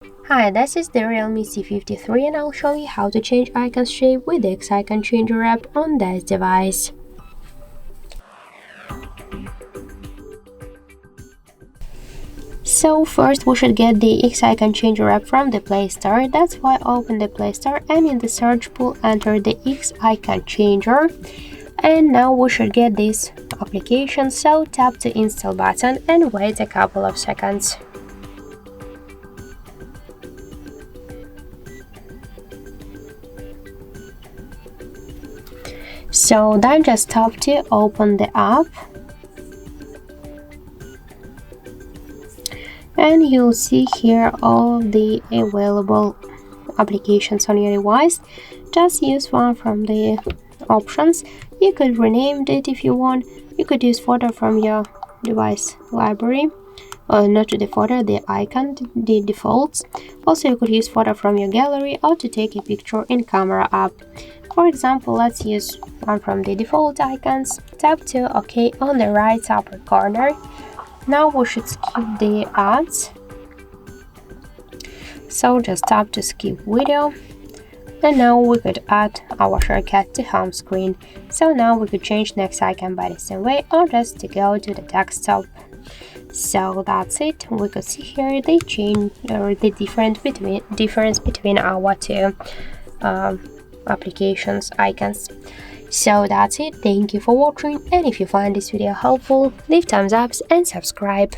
Hi, this is the REALME C53 and I'll show you how to change icon's shape with the X icon changer app on this device. So first we should get the X icon changer app from the Play Store. That's why open the Play Store and in the search pool enter the X icon changer. And now we should get this application, so tap the install button and wait a couple of seconds. So then just tap to open the app and you'll see here all the available applications on your device. Just use one from the options. You could rename it if you want. You could use photo from your device library, not to the photo, the icon, the defaults. Also you could use photo from your gallery or to take a picture in camera app. For example, let's use one from the default icons. Tap to OK on the right upper corner. Now we should skip the ads. So just tap to skip video. And now we could add our shortcut to home screen. So now we could change next icon by the same way or just to go to the desktop. So that's it. We could see here the change or the difference between our two applications icons. So that's it. Thank you for watching, and if you find this video helpful, leave thumbs up and subscribe.